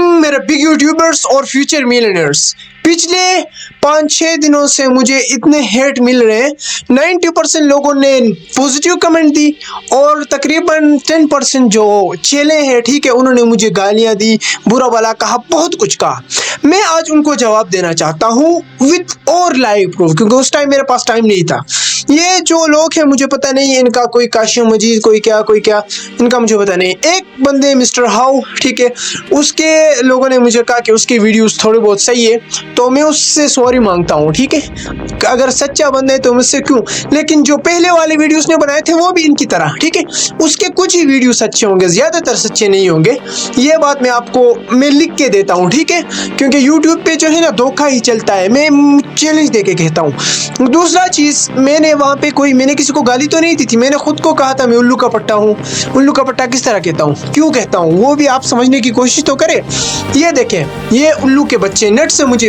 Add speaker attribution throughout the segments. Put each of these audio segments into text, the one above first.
Speaker 1: Morning मेरे big YouTubers और future millionaires. पिछले 5-6 दिनों से मुझे इतने हेट मिल रहे हैं। 90% लोगों ने पॉजिटिव कमेंट दी और तकरीबन 10% जो चेले हैं, ठीक है, उन्होंने मुझे गालियां दी, बुरा भला कहा, बहुत कुछ कहा। मैं आज उनको जवाब देना चाहता हूँ विथ और लाइव प्रूफ, क्योंकि उस टाइम मेरे पास टाइम नहीं था। ये जो लोग हैं मुझे पता नहीं इनका कोई काशिम मजीद कोई क्या इनका मुझे पता नहीं। एक बंदे मिस्टर हाउ, ठीक है, उसके लोगों ने मुझे कहा कि उसके वीडियोस थोड़े बहुत सही है, तो मैं उससे सॉरी मांगता हूँ, ठीक है। अगर सच्चा बंदा है तो मुझसे क्यों, लेकिन जो पहले वाले वीडियोस ने बनाए थे वो भी इनकी तरह, ठीक है, उसके कुछ ही वीडियो सच्चे होंगे, ज़्यादातर सच्चे नहीं होंगे। ये बात मैं लिख के देता हूँ, ठीक है, क्योंकि यूट्यूब पे जो है ना धोखा ही चलता है। मैं चैलेंज दे के कहता हूँ। दूसरा चीज़, मैंने वहाँ पे मैंने किसी को गाली तो नहीं दी थी, मैंने खुद को कहा था मैं उल्लू का पट्टा हूँ। उल्लू का पट्टा किस तरह कहता हूँ, क्यों कहता हूँ, वो भी आप समझने की कोशिश तो करें। ये देखें, ये उल्लू के बच्चे नेट से मुझे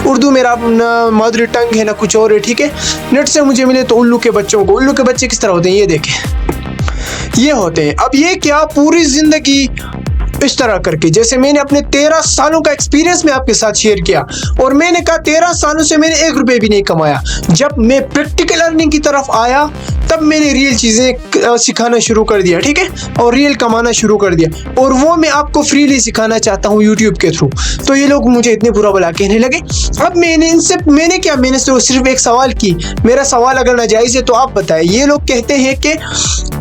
Speaker 1: उर्दू मेरा मादरी टंग है ना कुछ और है, ठीक है, नेट से मुझे मिले तो उल्लू के बच्चे किस तरह होते हैं ये देखें, ये होते हैं। अब ये क्या पूरी जिंदगी इस तरह करके, जैसे मैंने अपने 13 सालों का एक्सपीरियंस में आपके साथ शेयर किया और मैंने कहा 13 सालों से मैंने 1 रुपये भी नहीं कमाया। जब मैं प्रैक्टिकल अर्निंग की तरफ आया तब मैंने रियल चीज़ें सिखाना शुरू कर दिया, ठीक है, और रियल कमाना शुरू कर दिया, और वो मैं आपको फ्रीली सिखाना चाहता हूँ यूट्यूब के थ्रू। तो ये लोग मुझे इतने बुरा भला कहने लगे। अब मैंने सिर्फ एक सवाल की, मेरा सवाल अगर नाजायज़ है तो आप बताएं। ये लोग कहते हैं कि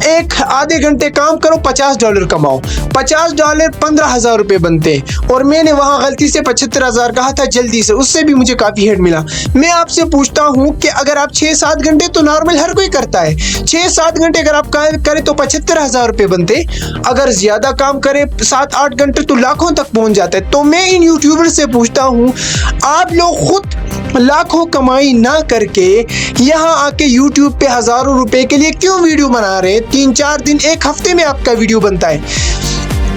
Speaker 1: एक आधे घंटे काम करो, $50 कमाओ। $50 15,000 रुपये बनते हैं, और मैंने वहाँ गलती से 75,000 कहा था जल्दी से, उससे भी मुझे काफ़ी हेट मिला। मैं आपसे पूछता हूँ कि अगर आप 6-7 घंटे, तो नॉर्मल हर कोई करता है, 6-7 घंटे अगर आप काम करें तो 75,000 रुपये बनते। अगर ज़्यादा काम करें 7-8 घंटे तो लाखों तक पहुँच जाता है। तो मैं इन यूट्यूबर से पूछता हूँ, आप लोग खुद लाखों कमाई ना करके यहाँ आके यूट्यूब पे हज़ारों रुपए के लिए क्यों वीडियो बना रहे हैं? 3-4 दिन, एक हफ्ते में आपका वीडियो बनता है।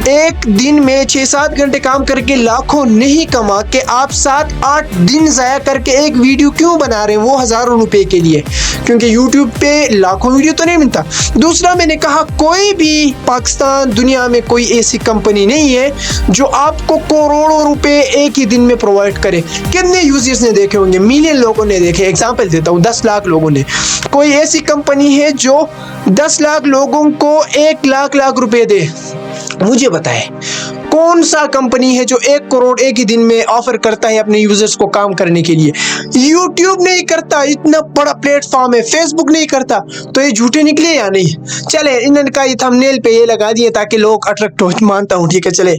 Speaker 1: एक दिन में 6-7 घंटे काम करके लाखों नहीं कमा के आप 7-8 दिन ज़ाया करके एक वीडियो क्यों बना रहे हैं, वो हज़ारों रुपए के लिए? क्योंकि यूट्यूब पे लाखों वीडियो तो नहीं मिलता। दूसरा, मैंने कहा कोई भी पाकिस्तान दुनिया में कोई ऐसी कंपनी नहीं है जो आपको करोड़ों रुपए एक ही दिन में प्रोवाइड करे। कितने यूजर्स ने देखे होंगे, मिलियन लोगों ने देखे। एग्जाम्पल देता हूँ, 10 लाख लोगों ने। कोई ऐसी कंपनी है जो 10 लाख लोगों को 1 लाख रुपए दे? मुझे बताएं कौन सा कंपनी है जो 1 करोड़ एक ही दिन में ऑफर करता है अपने यूजर्स को काम करने के लिए? यूट्यूब नहीं करता, इतना बड़ा प्लेटफॉर्म है। फेसबुक नहीं करता, तो ये झूठे निकले या नहीं? चले, इन्होंने कहा थंबनेल पे ये लगा दिए ताकि लोग अट्रैक्ट हो, मानता हूँ, ठीक है, चले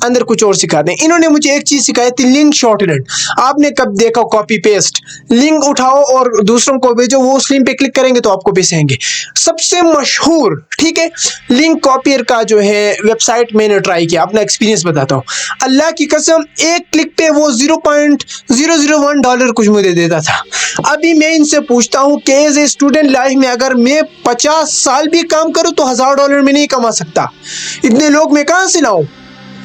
Speaker 1: अंदर कुछ और सिखा दें। इन्होंने मुझे एक चीज सिखाई थी, लिंक शॉर्टकट। आपने कब देखा कॉपी पेस्ट? लिंक उठाओ और दूसरों को भेजो, वो उस लिंक पे क्लिक करेंगे तो आपको पैसे आएंगे। सबसे मशहूर, ठीक है, लिंक कॉपियर का जो है वेबसाइट मैंने ट्राई किया, अपना एक्सपीरियंस बताता हूँ। अल्लाह की कसम, एक क्लिक पे वो $0.001 कुछ मुझे देता था। अभी मैं इनसे पूछता हूँ कि एज ए स्टूडेंट लाइफ में अगर मैं 50 साल भी काम करूँ तो $1,000 में नहीं कमा सकता। इतने लोग मैं कहाँ से लाऊं?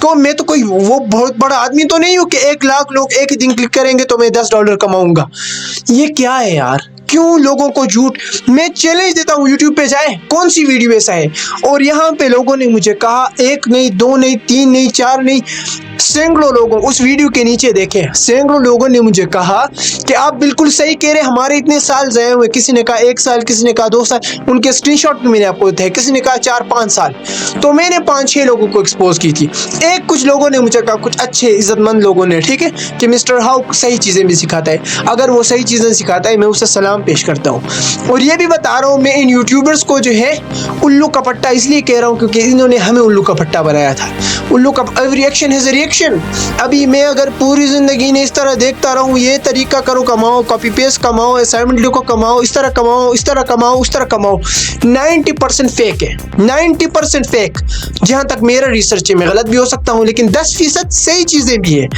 Speaker 1: तो मैं तो कोई वो बहुत बड़ा आदमी तो नहीं हूँ कि 1 लाख लोग एक ही दिन क्लिक करेंगे तो मैं $10 कमाऊंगा। ये क्या है यार? क्यों लोगों को झूठ? मैं चैलेंज देता हूँ, यूट्यूब पे जाए, कौन सी वीडियो ऐसा है? और यहाँ पे लोगों ने मुझे कहा, 1 नहीं, 2 नहीं, 3 नहीं, 4 नहीं, सैकड़ों लोगों, उस वीडियो के नीचे देखें, सैकड़ों लोगों ने मुझे कहा कि आप बिल्कुल सही कह रहे, हमारे इतने साल ज़ाया हुए। किसी ने कहा 1 साल, किसी ने कहा 2 साल, उनके स्क्रीनशॉट भी मैंने आपको दिए, किसी ने कहा 4-5 साल। तो मैंने 5-6 लोगों को एक्सपोज की थी। कुछ लोगों ने मुझे कहा, कुछ अच्छे इज्जतमंद लोगों ने, ठीक है, कि मिस्टर हाउ सही चीज़ें भी सिखाता है। अगर वो सही चीज़ें सिखाता है मैं उसे सलाम पेश करता हूँ। और ये भी बता रहा हूँ, मैं इन यूट्यूबर्स को जो है उल्लू का पट्टा इसलिए कह रहा हूँ क्योंकि इन्होंने हमें उल्लू का पट्टा बनाया था। उल्लू का every action has a reaction. अभी मैं अगर पूरी ज़िंदगी ने इस तरह देखता रहूँ, ये तरीका करो, कमाओ, कॉपी पेस्ट कमाओ, असाइनमेंट लिखो, कमाओ, इस तरह कमाओ, इस तरह कमाओ, उस तरह कमाओ, 90% फेक है, 90% फेक। जहाँ तक मेरा रिसर्च है, मैं गलत भी हो सकता हूँ, लेकिन 10% सही चीज़ें भी है।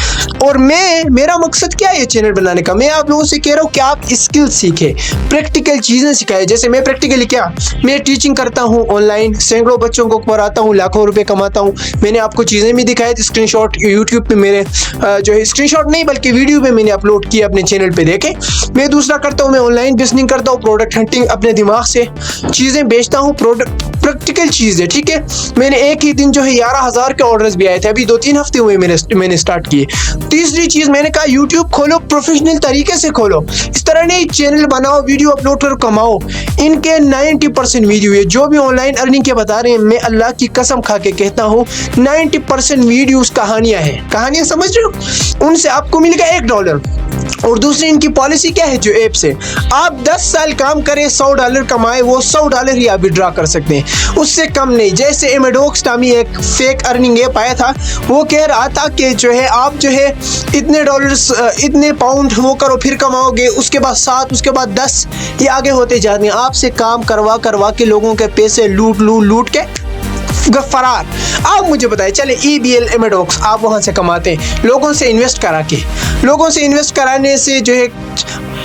Speaker 1: और मेरा मकसद क्या है ये चैनल बनाने का? मैं आप लोगों से कह रहा हूँ कि आप स्किल सीखें, प्रैक्टिकल चीज़ें सिखाएं। जैसे मैं प्रैक्टिकली क्या, मैं टीचिंग करता हूँ ऑनलाइन, सैकड़ों बच्चों को पढ़ाता हूँ, लाखों रुपए कमाता हूँ। मैंने आपको चीज़ें भी दिखाई थी, स्क्रीनशॉट यूट्यूब पे मेरे जो है, स्क्रीनशॉट नहीं बल्कि वीडियो पे मैंने अपलोड किया, अपने चैनल पे देखें। मैं दूसरा करता हूँ, मैं ऑनलाइन बिजनेस करता हूँ, प्रोडक्ट हंटिंग, अपने दिमाग से चीज़ें बेचता हूँ, प्रोडक्ट प्रैक्टिकल चीज़ है, ठीक है। मैंने एक ही दिन जो है 11,000 के ऑर्डर्स भी आए थे, अभी 2-3 हफ्ते हुए मैंने स्टार्ट किए। तीसरी चीज़ मैंने कहा यूट्यूब खोलो, प्रोफेशनल तरीके से खोलो, इस तरह नहीं चैनल बनाओ, वीडियो अपलोड करो, कमाओ। इनके 90% वीडियो है जो भी ऑनलाइन अर्निंग के बता रहे हैं, मैं अल्लाह की कसम खा के कहता हूँ 90% वीडियोस कहानियां हैं। कहानियां समझ रहे हो, उनसे आपको मिलेगा $1। और दूसरी इनकी पॉलिसी क्या है, जो ऐप से आप 10 साल काम करें, $100 कमाए, वो $100 ही आप विड्रॉ कर सकते हैं, उससे कम नहीं। जैसे एमेडोक्स टामी एक फेक अर्निंग ऐप आया था, वो कह रहा था कि जो है आप जो है इतने डॉलर्स, इतने पाउंड वो करो फिर कमाओगे, उसके बाद 7, उसके बाद 10, ये आगे होते जाते हैं। आपसे काम करवा के लोगों के पैसे लूट के फरार। आप मुझे बताएं, चले EBL एमेडोक्स आप वहां से कमाते हैं, लोगों से इन्वेस्ट कराने से जो है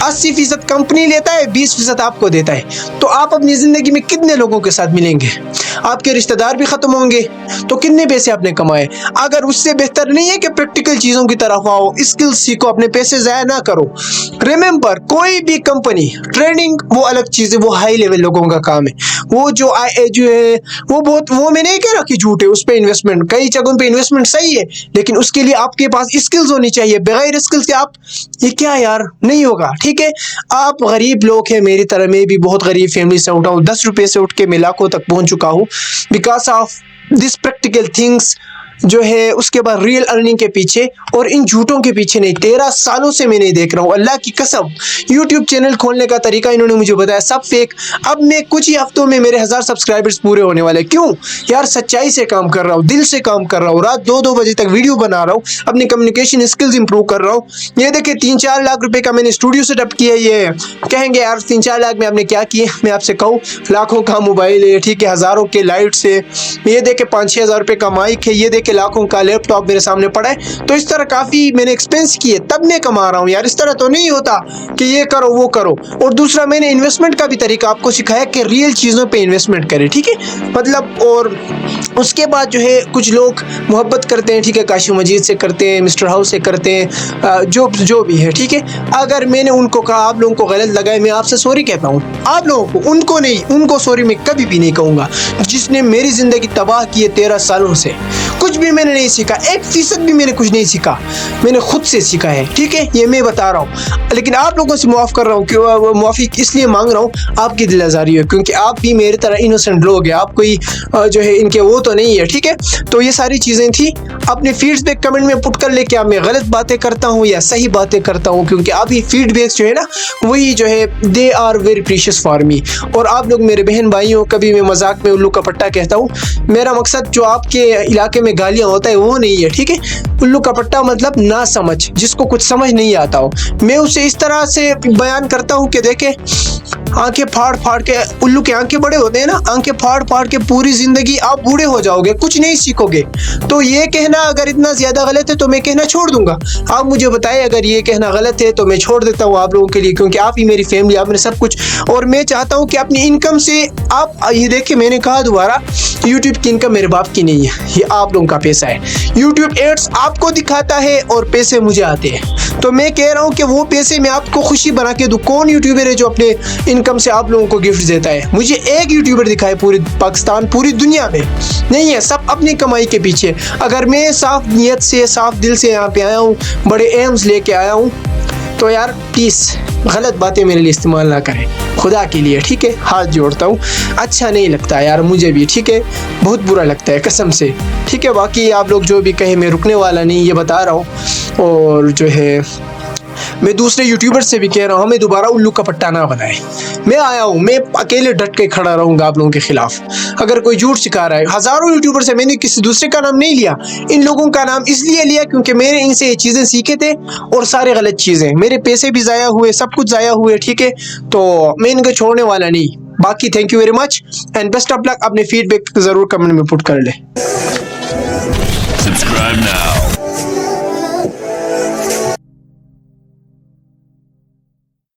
Speaker 1: 80% कंपनी लेता है, 20% आपको देता है। तो आप अपनी ज़िंदगी में कितने लोगों के साथ मिलेंगे, आपके रिश्तेदार भी ख़त्म होंगे, तो कितने पैसे आपने कमाए। अगर उससे बेहतर नहीं है कि प्रैक्टिकल चीज़ों की तरफ आओ, स्किल्स सीखो, अपने पैसे ज़ाया ना करो। रिमेंबर, कोई भी कंपनी, ट्रेडिंग वो अलग चीज़ है, वो हाई लेवल लोगों का काम है। वो जो है वो मैं नहीं कह रहा कि झूठ है, उस पर इन्वेस्टमेंट, कई जगहों पे इन्वेस्टमेंट सही है, लेकिन उसके लिए आपके पास स्किल्स होनी चाहिए। बगैर स्किल्स के आप ये क्या यार, नहीं होगा, ठीक है। आप गरीब लोग हैं मेरी तरह, मैं भी बहुत गरीब फैमिली से उठा हूँ, 10 रुपये से उठ के मैं लाखों तक पहुँच चुका हूँ, because of this practical things जो है। उसके बाद रियल अर्निंग के पीछे और इन झूठों के पीछे नहीं। 13 सालों से मैं नहीं देख रहा हूँ, अल्लाह की कसम। यूट्यूब चैनल खोलने का तरीका इन्होंने मुझे बताया, सब फेक। अब मैं कुछ ही हफ्तों में मेरे 1000 सब्सक्राइबर्स पूरे होने वाले। क्यों यार, सच्चाई से काम कर रहा हूँ, दिल से काम कर रहा हूँ, रात 2-2 बजे तक वीडियो बना रहा हूँ, अपनी कम्युनिकेशन स्किल्स इंप्रूव कर रहा हूँ। ये देखिए 3-4 लाख रुपए का मैंने स्टूडियो सेटअप किया। ये कहेंगे यार 3-4 लाख में आपने क्या किए, मैं आपसे कहूँ लाखों का मोबाइल है, ठीक है, हज़ारों के लाइट से। ये देखे 5-6 हज़ार रुपये का माइक है, ये देखे लाखों का लैपटॉप मेरे सामने पड़ा है। तो इस तरह काफ़ी मैंने एक्सपेंस किए, तब मैं कमा रहा हूँ यार। इस तरह तो नहीं होता कि ये करो वो करो। और दूसरा मैंने इन्वेस्टमेंट का भी तरीका आपको सिखाया कि रियल चीज़ों पे इन्वेस्टमेंट करें, ठीक है, मतलब। और उसके बाद जो है कुछ लोग मोहब्बत करते हैं, ठीक है, काशी मजीद से करते हैं, मिस्टर हाउस से करते हैं, जो भी है, ठीक है। अगर मैंने उनको कहा आप लोगों को गलत लगा है, मैं आपसे सॉरी कहता हूँ, आप लोगों को, उनको नहीं, उनको सॉरी मैं कभी भी नहीं कहूँगा। जिसने मेरी ज़िंदगी तबाह की है 13 सालों से, कुछ भी मैंने नहीं सीखा, 1% भी मैंने कुछ नहीं सीखा, मैंने खुद से सीखा है, ठीक है, ये मैं बता रहा हूँ। लेकिन आप लोगों से माफ़ कर रहा हूँ, क्यों माफ़ी इसलिए मांग रहा हूँ, आपकी दिल आज़ारी है, क्योंकि आप भी मेरी तरह इनोसेंट लोग हैं, आप कोई जो है इनके वो तो नहीं है, ठीक है। तो ये सारी चीज़ें थी। अपने फीडबैक कमेंट में पुट कर ले, क्या मैं गलत बातें करता हूँ या सही बातें करता हूँ, क्योंकि आप ही फीडबैक जो है ना, वही जो है they are very precious for me. और आप लोग मेरे बहन भाई हो, कभी मैं मजाक में उल्लू का पट्टा कहता हूँ, मेरा मकसद जो आपके इलाके में गालियाँ होता है वो नहीं है, ठीक है। उल्लू का पट्टा मतलब ना समझ, जिसको कुछ समझ नहीं आता हो, मैं उसे इस तरह से बयान करता हूँ कि देखे आंखें फाड़ के, उल्लू के आंखें बड़े होते हैं ना, आंखें फाड़ के पूरी जिंदगी आप बूढ़े हो जाओगे, कुछ नहीं सीखोगे। तो ये कहना अगर इतना ज्यादा गलत है तो मैं कहना छोड़ दूंगा। आप मुझे बताएं अगर ये कहना गलत है तो मैं छोड़ देता हूँ आप लोगों के लिए, क्योंकि आप ही मेरी फैमिली, आप मेरे सब कुछ। और मैं चाहता हूँ कि अपनी इनकम से आप ये देखिए, मैंने कहा दोबारा, यूट्यूब की इनकम मेरे बाप की नहीं है, ये आप लोगों का पैसा है। यूट्यूब एड्स आपको दिखाता है और पैसे मुझे आते हैं। तो मैं कह रहा हूँ कि वो पैसे मैं आपको खुशी बना के दूँ। कौन यूट्यूबर है जो अपने इनकम से आप लोगों को गिफ्ट देता है? मुझे एक यूट्यूबर दिखाए पूरी पाकिस्तान, पूरी दुनिया में नहीं है, सब अपनी कमाई के पीछे। अगर मैं साफ नीयत से, साफ दिल से यहाँ पे आया हूँ, बड़े एम्स लेके आया हूँ, तो यार प्लीज़ गलत बातें मेरे लिए इस्तेमाल ना करें, खुदा के लिए, ठीक है, हाथ जोड़ता हूँ। अच्छा नहीं लगता यार मुझे भी, ठीक है, बहुत बुरा लगता है कसम से, ठीक है। बाकी आप लोग जो भी कहे, मैं रुकने वाला नहीं, ये बता रहा हूँ। और जो है मैं दूसरे यूट्यूबर से भी कह रहा हूँ, हमें दोबारा उल्लू का पट्टा ना बनाए। मैं आया हूँ, मैं अकेले डट के खड़ा रहूँगा आप लोगों के खिलाफ। अगर कोई झूठ सिखा रहा है, हज़ारों यूट्यूबर से, मैंने किसी दूसरे का नाम नहीं लिया, इन लोगों का नाम इसलिए लिया क्योंकि मैंने इनसे ये चीज़ें सीखे थे और सारे गलत चीज़ें, मेरे पैसे भी ज़ाया हुए, सब कुछ ज़ाया हुए, ठीक है। तो मैं इनको छोड़ने वाला नहीं। बाकी thank you very much and best of luck. अपने फीडबैक ज़रूर कमेंट में पुट कर ले।
Speaker 2: Subscribe now.